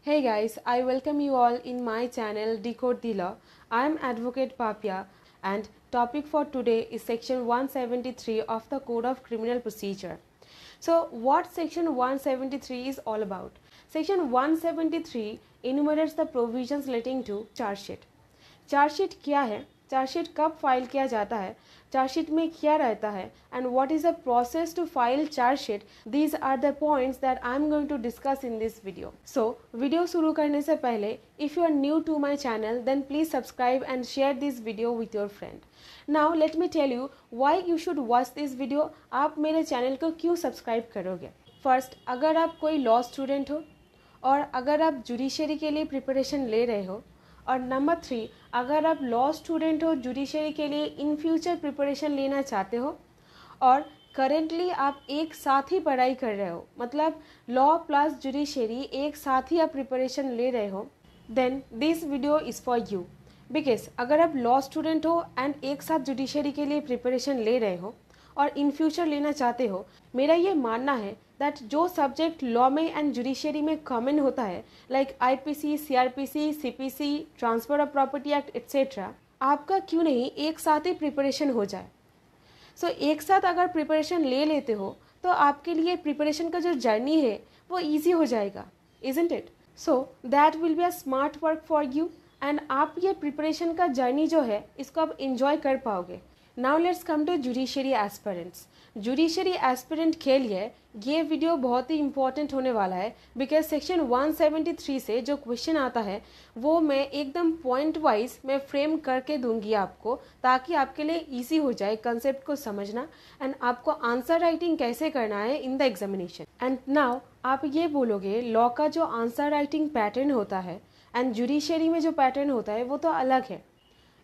Hey guys, I welcome you all in my channel Decode the Law. I am Advocate Papia and topic for today is section 173 of the Code of Criminal Procedure. So what section 173 is all about? Section 173 enumerates the provisions relating to charge sheet. Chargesheet क्या है, chargesheet कब file किया जाता है, chargesheet में क्या रहता है and what is the process to file chargesheet. These are the points that I am going to discuss in this video. So video शुरू करने से पहले if you are new to my channel then please subscribe and share this video with your friend. Now let me tell you why you should watch this video. आप मेरे channel को क्यों subscribe करोगे? First, अगर आप कोई law student हो और अगर आप जुडिशरी के लिए प्रिपरेशन ले रहे हो, और नंबर 3, अगर आप लॉ स्टूडेंट हो जुडिशरी के लिए इन फ्यूचर प्रिपरेशन लेना चाहते हो और करेंटली आप एक साथ ही पढ़ाई कर रहे हो, मतलब लॉ प्लस जुडिशरी एक साथ ही आप प्रिपरेशन ले रहे हो, then this video is for you. Because अगर आप लॉ स्टूडेंट हो एंड एक साथ जुडिशरी के लिए प्रिपरेशन ले रहे हो और इन फ्यूचर लेना चाहते हो, मेरा ये मानना है दैट जो सब्जेक्ट लॉ में एंड जुडिशरी में कॉमन होता है like IPC, CrPC, CPC, transfer of property act etcetera, आपका क्यों नहीं एक साथ ही प्रिपरेशन हो जाए. सो एक साथ अगर प्रिपरेशन ले लेते हो तो आपके लिए प्रिपरेशन का जो जर्नी है वो ईजी हो जाएगा, isn't it? So that will be a smart work for you and आप ये प्रिपरेशन का जर्नी जो है इसको आप इंजॉय कर पाओगे. Now let's come to judiciary aspirants. Judiciary aspirant के लिए ये वीडियो बहुत ही इंपॉर्टेंट होने वाला है बिकॉज सेक्शन 173 से जो क्वेश्चन आता है वो मैं एकदम पॉइंट वाइज मैं फ्रेम करके दूंगी आपको, ताकि आपके लिए इजी हो जाए कंसेप्ट को समझना एंड आपको आंसर राइटिंग कैसे करना है in the examination. And now आप ये बोलोगे लॉ का जो आंसर राइटिंग पैटर्न होता है एंड जुडिशरी में जो पैटर्न होता है वो तो अलग है.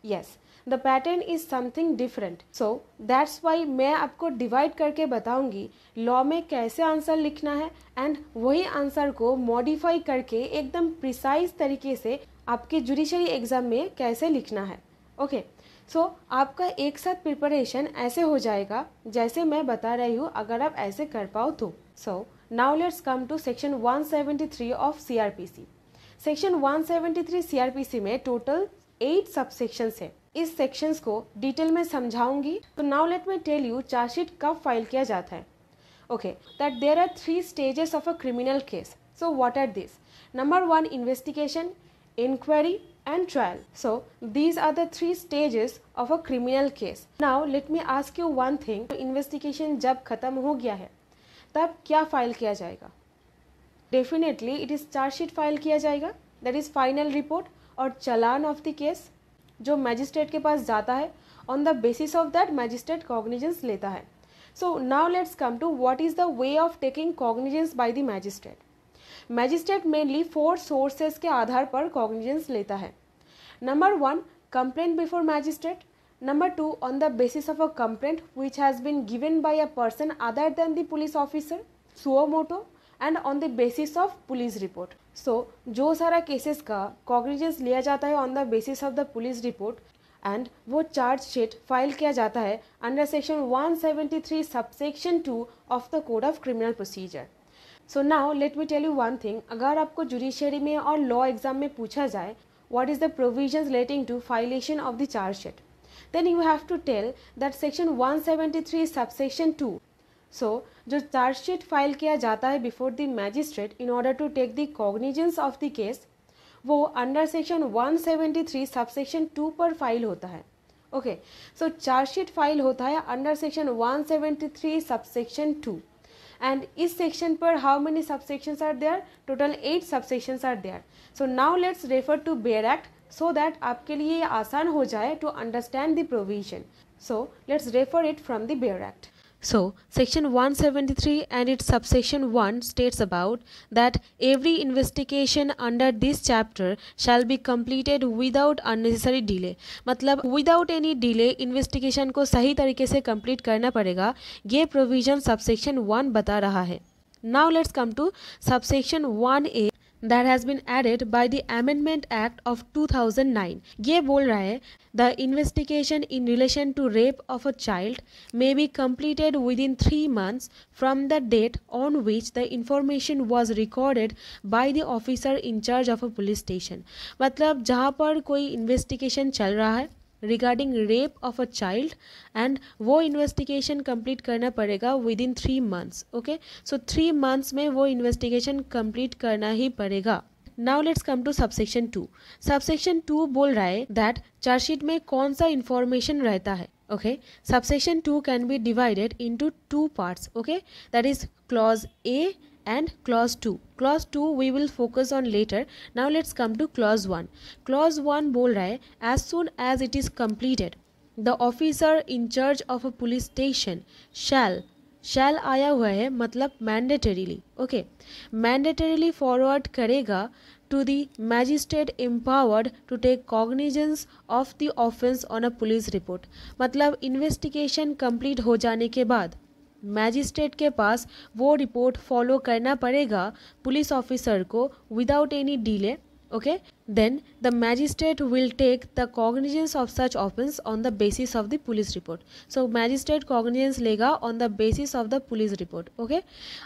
Yes, the pattern is something different. So that's why मैं आपको डिवाइड करके बताऊंगी लॉ में कैसे आंसर लिखना है एंड वही आंसर को मॉडिफाई करके एकदम प्रिसाइज तरीके से आपके जुडिशरी एग्जाम में कैसे लिखना है. ओके, सो आपका एक साथ प्रिपरेशन ऐसे हो जाएगा जैसे मैं बता रही हूँ, अगर आप ऐसे कर पाओ तो. So now let's come to section 173 of CrPC. Section 173 CrPC में टोटल 8 सबसेक्शंस है. इस सेक्शंस को डिटेल में समझाऊंगी. तो now let me tell you chargesheet कब फाइल किया जाता है. Okay, that there are 3 stages of a criminal case. So what are this? Number 1, investigation, inquiry and trial. So these are the 3 stages of a criminal case. Now let me ask you one thing. Investigation जब खत्म हो गया है तब क्या file किया जाएगा? Definitely it is chargesheet file किया जाएगा, दैट इज फाइनल रिपोर्ट और चलान ऑफ द केस जो मैजिस्ट्रेट के पास जाता है. On the basis of that magistrate cognizance लेता है. So now let's come to what is the way of taking cognizance by the magistrate. Magistrate mainly 4 sources के आधार पर कॉग्निजेंस लेता है. Number 1, complaint before magistrate. Number 2, on the basis of a complaint which has been given by a person other than the police officer suo motu and on the basis of police report. So जो सारा cases का cognizance लिया जाता है on the basis of the police report and वो chargesheet file किया जाता है under section 173 subsection 2 of the code of criminal procedure. So now let me tell you one thing. अगर आपको जुडिशरी में और लॉ एग्जाम में पूछा जाए what is the provisions relating to filation of the chargesheet, then you have to tell that section 173 subsection 2. So जो chargesheet file किया जाता है before the magistrate in order to take the cognizance of the case, वो under section 173 subsection 2 पर file होता है. Okay, सो chargesheet file होता है अंडर सेक्शन 173 सबसेक्शन 2 एंड इस सेक्शन पर how many subsections are there? Total 8 subsections are there. So now let's refer to bare act so that आपके लिए ये आसान हो जाए to understand the provision. So let's refer it from the bare act. So, section 173 and its subsection 1 states about that every investigation under this chapter shall be completed without unnecessary delay. मतलब without any delay investigation को सही तरीके से complete करना पड़ेगा, ये provision subsection 1 बता रहा है. Now let's come to subsection 1A that has been added by the Amendment Act of 2009. ये बोल रहा है the investigation in relation to rape of a child may be completed within 3 months from the date on which the information was recorded by the officer in charge of a police station. मतलब जहाँ पर कोई investigation चल रहा है regarding rape of a child and वो investigation complete करना पड़ेगा within 3 months. Okay, so 3 months में वो इन्वेस्टिगेशन कंप्लीट करना ही पड़ेगा. Now let's come to subsection 2. Subsection 2 बोल रहा है दैट चार्जशीट में कौन सा इंफॉर्मेशन रहता है. Okay, subsection 2 can be divided into 2 parts. Okay, that is clause A and clause 2. Clause 2 we will focus on later. Now let's come to clause 1. Clause 1 बोल रहा है as soon as it is completed the officer in charge of a police station shall आया हुआ है मतलब mandatorily. okay, mandatorily forward करेगा to the magistrate empowered to take cognizance of the offence on a police report. मतलब investigation complete हो जाने के बाद मैजिस्ट्रेट के पास वो रिपोर्ट फॉलो करना पड़ेगा पुलिस ऑफिसर को without any delay. Okay, then the magistrate will take the cognizance of such offence on the basis of the police report. So magistrate cognizance लेगा on the basis of the police report. Okay,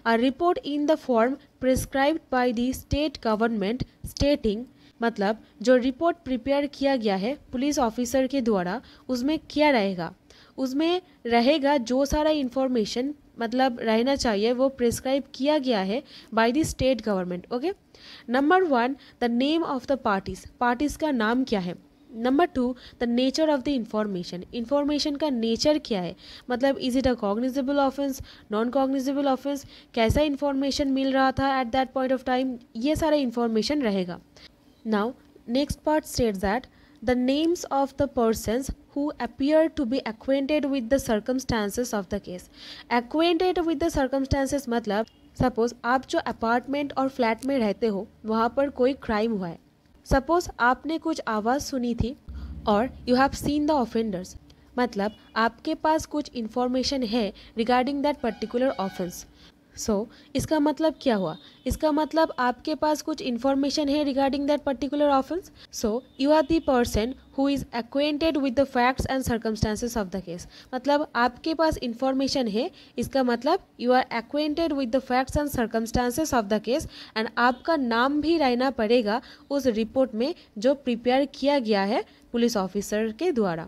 a report in the form prescribed by the state government stating मतलब जो report prepare किया गया है police officer के द्वारा उसमें क्या रहेगा, उसमें रहेगा जो सारा इन्फॉर्मेशन मतलब रहना चाहिए वो प्रिस्क्राइब किया गया है bye the state government. Okay, number 1 the name of the parties का नाम क्या है. Number 2 the nature of the information का नेचर क्या है मतलब is it a cognizable offence, non cognizable offence, कैसा इन्फॉर्मेशन मिल रहा था at that point of time, ये सारा इन्फॉर्मेशन रहेगा. Now next part states that the names of the persons who appear to be acquainted with the circumstances of the case. Acquainted with the circumstances मतलब suppose आप जो apartment और flat में रहते हो वहाँ पर कोई क्राइम हुआ है. सपोज आपने कुछ आवाज़ सुनी थी और you have seen the offenders मतलब आपके पास कुछ इन्फॉर्मेशन है रिगार्डिंग दैट पर्टिकुलर ऑफेंस. सो इसका मतलब क्या हुआ, इसका मतलब आपके पास कुछ इन्फॉर्मेशन है regarding that particular offence. So you are the person who is acquainted with the facts and circumstances of the case. मतलब आपके पास इन्फॉर्मेशन है, इसका मतलब you are acquainted with the facts and circumstances of the case and आपका नाम भी रहना पड़ेगा उस रिपोर्ट में जो प्रिपेयर किया गया है पुलिस ऑफिसर के द्वारा.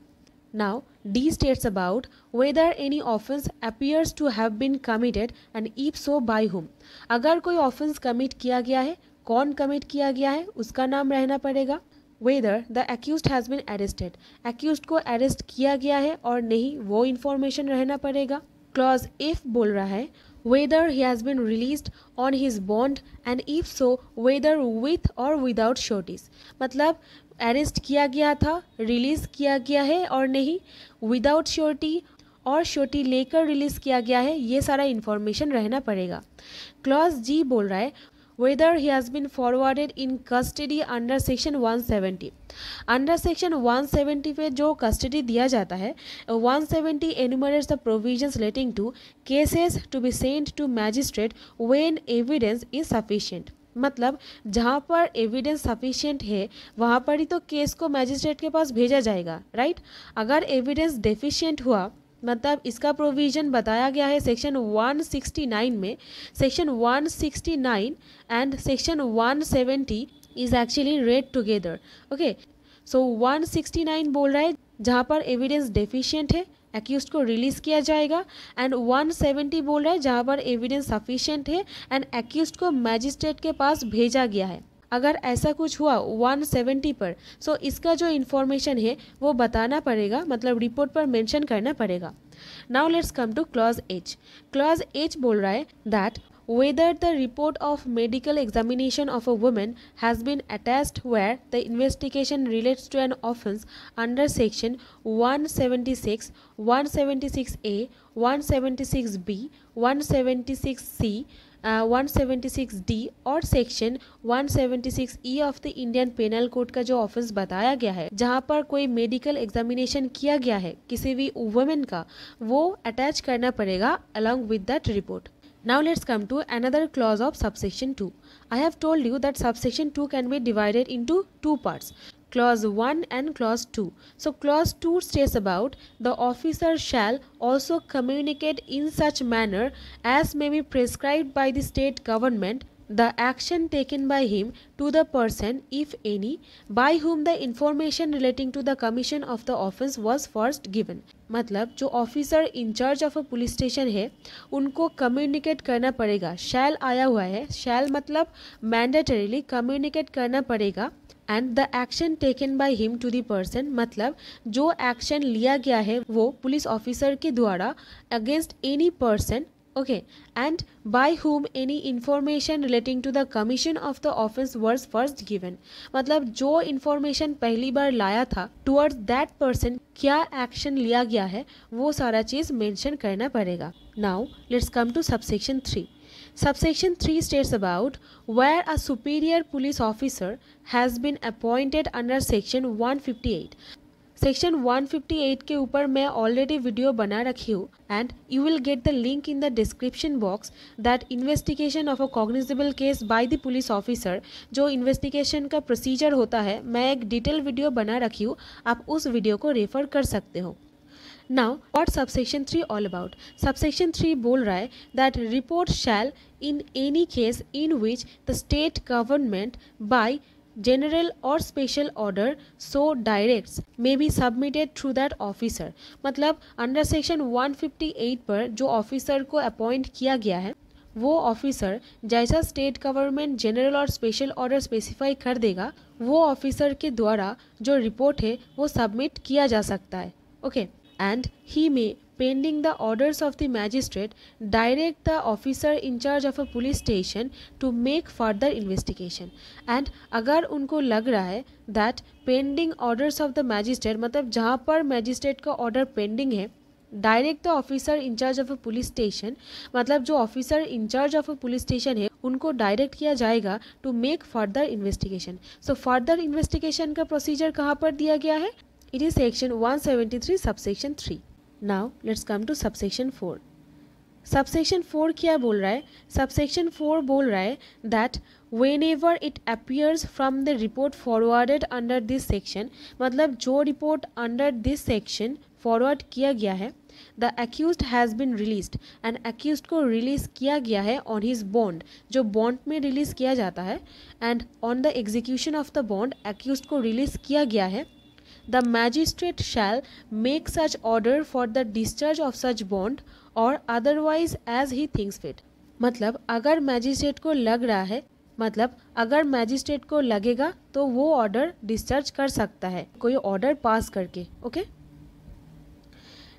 Now, D states about whether any offence appears to have been committed and if so by whom. अगर कोई offence commit किया गया है, कौन commit किया गया है उसका नाम रहना पड़ेगा. Whether the accused has been arrested, accused को arrest किया गया है और नहीं वो information रहना पड़ेगा. Clause F बोल रहा है whether he has been released on his bond and if so whether with or without sureties. मतलब अरेस्ट किया गया था, रिलीज़ किया गया है और नहीं, विदाउट श्योरिटी और श्योरिटी लेकर रिलीज़ किया गया है, ये सारा इन्फॉर्मेशन रहना पड़ेगा. क्लॉज जी बोल रहा है whether he has been forwarded in custody under section 170. Under section 170 पे जो कस्टडी दिया जाता है 170 enumerates the provisions relating to cases to be sent to magistrate when evidence is sufficient. मतलब जहाँ पर एविडेंस सफिशिएंट है वहाँ पर ही तो केस को मैजिस्ट्रेट के पास भेजा जाएगा, राइट. अगर एविडेंस डेफिशिएंट हुआ मतलब इसका प्रोविज़न बताया गया है सेक्शन 169 में. Section 169 and section 170 is actually read together. Okay, so 169 बोल रहा है जहाँ पर एविडेंस डेफिशिएंट है एक्यूज्ड को रिलीज़ किया जाएगा एंड 170 बोल रहा है जहाँ पर एविडेंस सफिशिएंट है एंड एक्यूज्ड को मैजिस्ट्रेट के पास भेजा गया है. अगर ऐसा कुछ हुआ 170 पर सो इसका जो इन्फॉर्मेशन है वो बताना पड़ेगा मतलब रिपोर्ट पर मेंशन करना पड़ेगा. Now let's come two clause H. Clause H बोल रहा है that whether the report of medical examination of a woman has been attached where the investigation relates to an offence under section 176, 176A, 176B, 176C, 176D और section 176E of the Indian penal code का जो offence बताया गया है जहाँ पर कोई medical examination किया गया है किसी भी वुमेन का, वो अटैच करना पड़ेगा along with that report. Now let's come to another clause of subsection 2. I have told you that subsection 2 can be divided into two parts, clause 1 and clause 2. So clause 2 states about the officer shall also communicate in such manner as may be prescribed by the state government the action taken by him to the person, if any, by whom the information relating to the commission of the offence was first given. मतलब जो officer in charge of a police station है उनको communicate करना पड़ेगा. शैल आया हुआ है, शैल मतलब मैंडेटरीली कम्युनिकेट करना पड़ेगा. And the action taken by him to the person मतलब जो एक्शन लिया गया है वो पुलिस ऑफिसर के द्वारा against any person. Okay, and by whom any information relating to the commission of the offence was first given. मतलब जो information पहली बार लाया था towards that person क्या action लिया गया है वो सारा चीज़ mention करना पड़ेगा. Now let's come to subsection 3. Subsection 3 states about where a superior police officer has been appointed under section 158. Section 158 के ऊपर मैं ऑलरेडी वीडियो बना रखी हूँ and you will get the link in the description box that investigation of a cognizable case by the police officer. जो investigation का procedure होता है मैं एक डिटेल वीडियो बना रखी हूँ, आप उस वीडियो को रेफर कर सकते हो. Now what subsection 3 all about. Subsection 3 बोल रहा है that report shell in any case in which the state government by general or special order so directs may be submitted through that officer. मतलब under section 158 पर जो officer को appoint किया गया है वो ऑफिसर जैसा स्टेट गवर्नमेंट जनरल और स्पेशल ऑर्डर स्पेसिफाई कर देगा वो ऑफिसर के द्वारा जो रिपोर्ट है वो सबमिट किया जा सकता है. Okay, and he may pending the orders of the magistrate direct the officer in charge of a police station to make further investigation. and अगर उनको लग रहा है that pending orders of the magistrate मतलब जहाँ पर मैजिस्ट्रेट का order pending है direct the officer in charge of a police station मतलब जो officer in charge of a police station है उनको डायरेक्ट किया जाएगा to make further investigation. So further investigation का प्रोसीजर कहाँ पर दिया गया है? It is section 173 subsection 3. Now let's come to subsection 4. Subsection 4 क्या बोल रहा है? Subsection 4 बोल रहा है that whenever it appears from the report forwarded under this section मतलब जो report under this section forward किया गया है the accused has been released and accused को release किया गया है on his bond जो bond में release किया जाता है and on the execution of the bond accused को release किया गया है. The magistrate shall make such order for the discharge of such bond or otherwise as he thinks fit. मतलब अगर मैजिस्ट्रेट को लग रहा है मतलब अगर मैजिस्ट्रेट को लगेगा तो वो ऑर्डर डिस्चार्ज कर सकता है कोई ऑर्डर पास करके. Okay,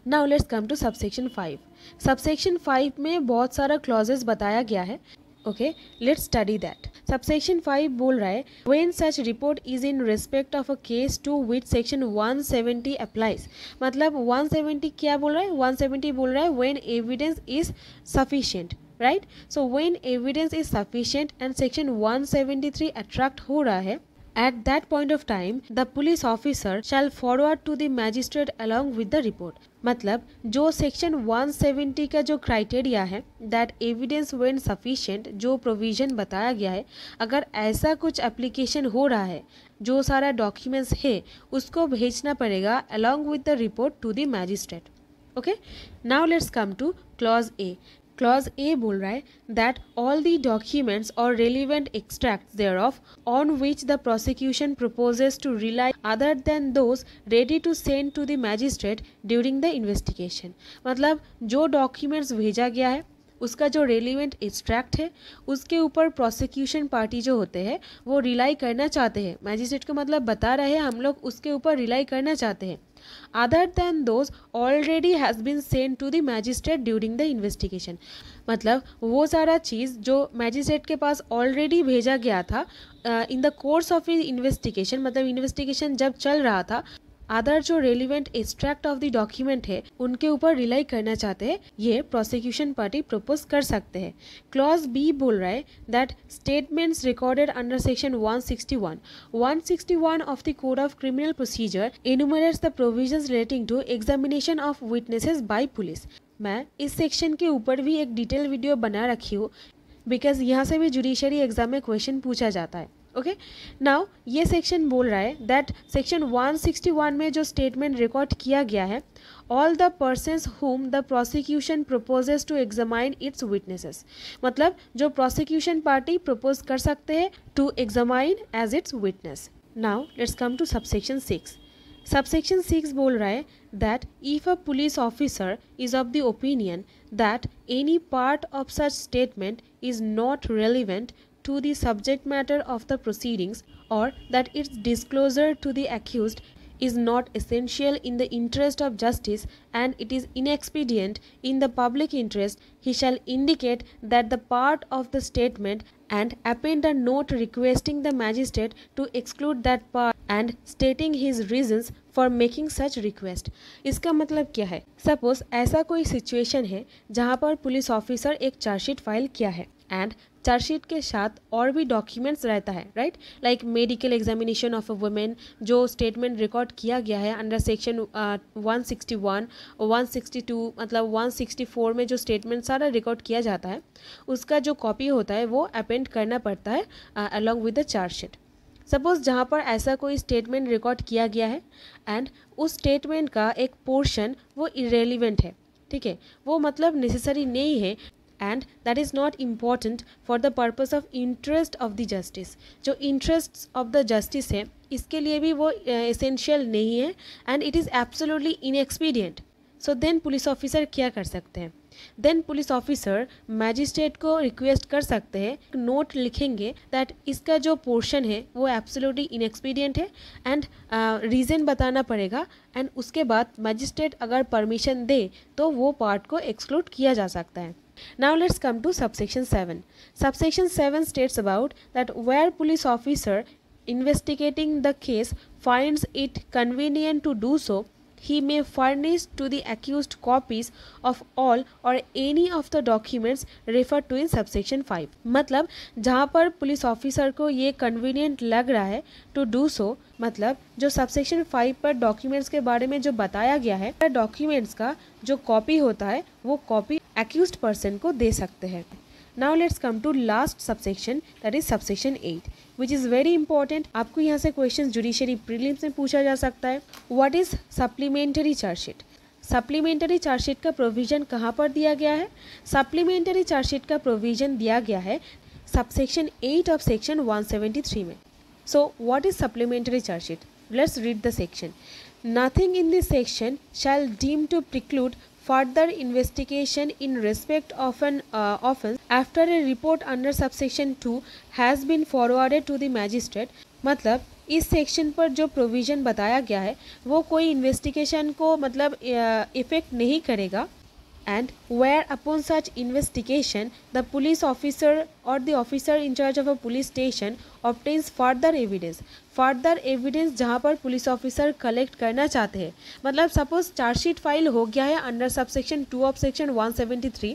now let's come to subsection 5. Subsection 5 में बहुत सारा क्लॉजेस बताया गया है. Okay, let's study that. Subsection 5 बोल रहा है when such report is in respect of a case to which section 170 applies. मतलब 170 क्या बोल रहा है? 170 बोल रहा है when evidence is sufficient, right? So when evidence is sufficient and section 173 attract हो रहा है at that point of time the police officer shall forward to the magistrate along with the report. मतलब जो सेक्शन 170 का जो criteria है that evidence when sufficient जो provision बताया गया है अगर ऐसा कुछ एप्लीकेशन हो रहा है जो सारा डॉक्यूमेंट्स है उसको भेजना पड़ेगा along with the report to the magistrate. Okay, now let's come to clause A. Clause A बोल रहा है that all the documents or relevant extracts thereof on which the prosecution proposes to rely other than those ready to send to the magistrate during the investigation. मतलब जो documents भेजा गया है उसका जो रेलिवेंट एक्सट्रैक्ट है उसके ऊपर प्रोसिक्यूशन पार्टी जो होते हैं वो रिलाई करना चाहते हैं. मैजिस्ट्रेट को मतलब बता रहे हैं हम लोग उसके ऊपर रिलाई करना चाहते हैं other than those already has been send to the magistrate during the investigation. मतलब वो सारा चीज़ जो मैजिस्ट्रेट के पास ऑलरेडी भेजा गया था in the course of investigation मतलब इन्वेस्टिगेशन जब चल रहा था अदर जो relevant extract of the document है उनके ऊपर रिलाई करना चाहते हैं ये प्रोसिक्यूशन पार्टी प्रपोज कर सकते हैं. क्लॉज बी बोल रहा है that statements recorded under section 161 of the code of criminal procedure enumerates the provisions relating to examination of witnesses by police. मैं इस सेक्शन के ऊपर भी एक डिटेल वीडियो बना रखी हूँ. बिकॉज यहाँ से भी जुडिशरी एग्जाम में क्वेश्चन पूछा जाता है। ओके, नाउ ये सेक्शन बोल रहा है दैट सेक्शन 161 में जो स्टेटमेंट रिकॉर्ड किया गया है, all the persons whom the prosecution proposes to examine its witnesses, मतलब जो प्रोसिक्यूशन पार्टी प्रपोज कर सकते हैं to examine as its witness. Now let's come to subsection 6। Subsection 6 बोल रहा है that if a police officer is of the opinion that any part of such statement is not relevant to the subject matter of the proceedings or that its disclosure to the accused is not essential in the interest of justice and it is inexpedient in the public interest, he shall indicate that the part of the statement and append a note requesting the magistrate to exclude that part and stating his reasons for making such request। इसका मतलब क्या है? Suppose ऐसा कोई situation है जहाँ पर police officer एक चार्जशीट फाइल किया है एंड चार्जशीट के साथ और भी डॉक्यूमेंट्स रहता है, right, like medical examination of a women, जो स्टेटमेंट रिकॉर्ड किया गया है अंडर सेक्शन 161, 162, मतलब 164 में जो स्टेटमेंट सारा रिकॉर्ड किया जाता है उसका जो कॉपी होता है वो अपेंड करना पड़ता है along with the chargesheet. Suppose जहाँ पर ऐसा कोई स्टेटमेंट रिकॉर्ड किया गया है एंड उस स्टेटमेंट का एक पोर्शन वो इरेलीवेंट है, ठीक है, वो मतलब नेसेसरी नहीं है and that is not important for the purpose of interest of the justice, जो इंटरेस्ट ऑफ द जस्टिस है इसके लिए भी वो एसेंशियल नहीं है and it is absolutely inexpedient. So then police officer क्या कर सकते हैं? देन पुलिस ऑफिसर मैजिस्ट्रेट को रिक्वेस्ट कर सकते हैं, नोट लिखेंगे दैट इसका जो पोर्शन है वो एब्सोल्युटली इनएक्सपीडियंट है एंड रीज़न बताना पड़ेगा एंड उसके बाद मैजिस्ट्रेट अगर परमिशन दे तो वो पार्ट को एक्सक्लूड किया जा सकता है। Now let's come to subsection 7. Subsection 7 states about that where police officer investigating the case finds it convenient to do so, he may furnish to the accused copies of all or any of the documents referred to in subsection 5। मतलब जहाँ पर police officer को ये convenient लग रहा है to do so, मतलब जो सबसेक्शन 5 पर डॉक्यूमेंट्स के बारे में जो बताया गया है, डॉक्यूमेंट्स का जो कॉपी होता है वो कॉपी एक्यूज्ड पर्सन को दे सकते हैं। Now let's come to last subsection, that is subsection 8 which is very important. आपको यहाँ से क्वेश्चन जुडिशरी प्रीलिम्स में पूछा जा सकता है। What is supplementary chargesheet? Supplementary chargesheet का प्रोविजन कहाँ पर दिया गया है? सप्लीमेंटरी चार्जशीट का प्रोविजन दिया गया है सबसेक्शन 8 ऑफ सेक्शन 173 में। So what is supplementary chargesheet? Let's read the section. Nothing in this section shall deem to preclude further investigation in respect of an offence after a report under subsection 2 has been forwarded to the magistrate। मतलब इस section पर जो provision बताया गया है वो कोई investigation को मतलब इफ़ेक्ट नहीं करेगा and where upon such investigation the police officer or the officer in charge of a police station obtains further evidence जहाँ पर पुलिस ऑफिसर कलेक्ट करना चाहते हैं। मतलब सपोज चार्जशीट फाइल हो गया है under subsection 2 of section 173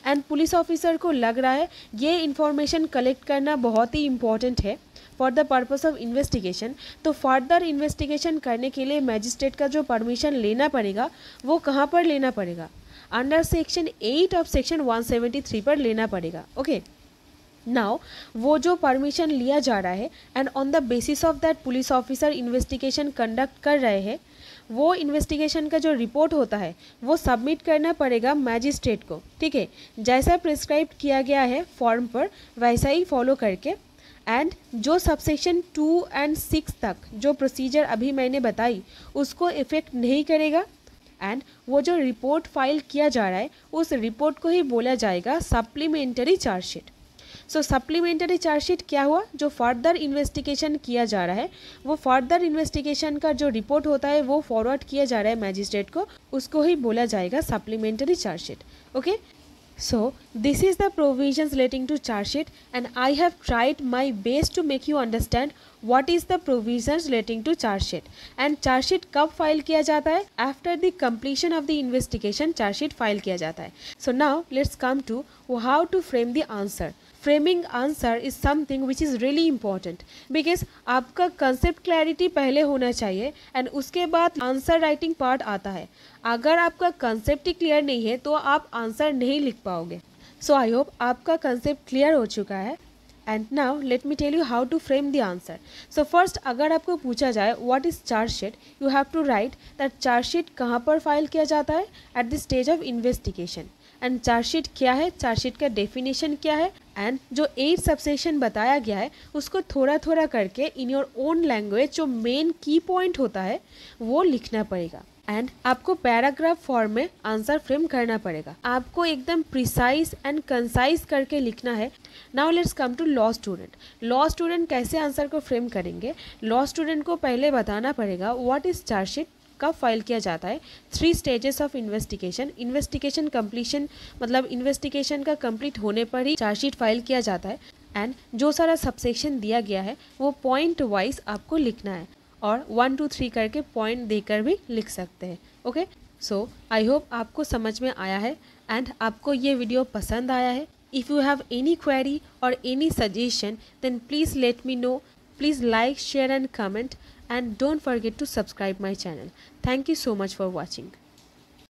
and police officer को लग रहा है ये इन्फॉर्मेशन कलेक्ट करना बहुत ही इम्पॉर्टेंट है for the purpose of investigation, तो फर्दर इन्वेस्टिगेशन करने के लिए मैजिस्ट्रेट का जो परमिशन लेना पड़ेगा वो कहाँ पर लेना पड़ेगा? अंडर सेक्शन 8 ऑफ सेक्शन 173 पर लेना पड़ेगा। ओके, नाउ वो जो परमिशन लिया जा रहा है and on the basis of that police officer investigation conduct कर रहे हैं, वो इन्वेस्टिगेशन का जो रिपोर्ट होता है वो सबमिट करना पड़ेगा मैजिस्ट्रेट को, ठीक है, जैसा प्रिस्क्राइब किया गया है फॉर्म पर वैसा ही फॉलो करके। एंड जो सबसेक्शन 2 एंड 6 तक जो प्रोसीजर अभी मैंने बताई उसको इफ़ेक्ट नहीं करेगा एंड वो जो रिपोर्ट फाइल किया जा रहा है उस रिपोर्ट को ही बोला जाएगा सप्लीमेंटरी चार्जशीट। सो सप्लीमेंटरी चार्जशीट क्या हुआ? जो फर्दर इन्वेस्टिगेशन किया जा रहा है वो फर्दर इन्वेस्टिगेशन का जो रिपोर्ट होता है वो फॉरवर्ड किया जा रहा है मैजिस्ट्रेट को, उसको ही बोला जाएगा supplementary chargesheet. Okay, so this is the provisions relating to charge sheet and I have tried my best to make you understand what is the provisions relating to charge sheet and charge sheet कब file किया जाता है? after the completion of the investigation charge sheet file किया जाता है। so now let's come to how to frame the answer। Framing answer is something which is really important because आपका concept clarity पहले होना चाहिए एंड उसके बाद answer writing part आता है। अगर आपका कंसेप्ट ही क्लियर नहीं है तो आप आंसर नहीं लिख पाओगे। सो आई होप आपका कंसेप्ट क्लियर हो चुका है। And now let me tell you how to frame the answer. So first, अगर आपको पूछा जाए what is chargesheet, you have to write that chargesheet कहाँ पर फाइल किया जाता है, at the stage of investigation. And chargesheet क्या है, चार्जशीट का डेफिनेशन क्या है, एंड जो 8 सबसेक्शन बताया गया है उसको थोड़ा थोड़ा करके इन योर ओन लैंग्वेज जो मेन की पॉइंट होता है वो लिखना पड़ेगा। एंड आपको पैराग्राफ फॉर्म में आंसर फ्रेम करना पड़ेगा। आपको एकदम प्रिसाइज एंड कंसाइज करके लिखना है। Now let's come to law student. Law student कैसे आंसर को फ्रेम करेंगे? लॉ स्टूडेंट को पहले बताना पड़ेगा व्हाट इज चार्जशीट, कब फाइल किया जाता है, 3 stages of investigation. Investigation completion मतलब इन्वेस्टिगेशन का कंप्लीट होने पर ही चार्जशीट फाइल किया जाता है। एंड जो सारा सबसेक्शन दिया गया है वो पॉइंट वाइज आपको लिखना है, और 1 2 3 करके पॉइंट देकर भी लिख सकते हैं। ओके, सो आई होप आपको समझ में आया है एंड आपको ये वीडियो पसंद आया है। If you have any query और any suggestion then please let me know. Please like, share and comment, and don't forget to subscribe my channel. Thank you so much for watching.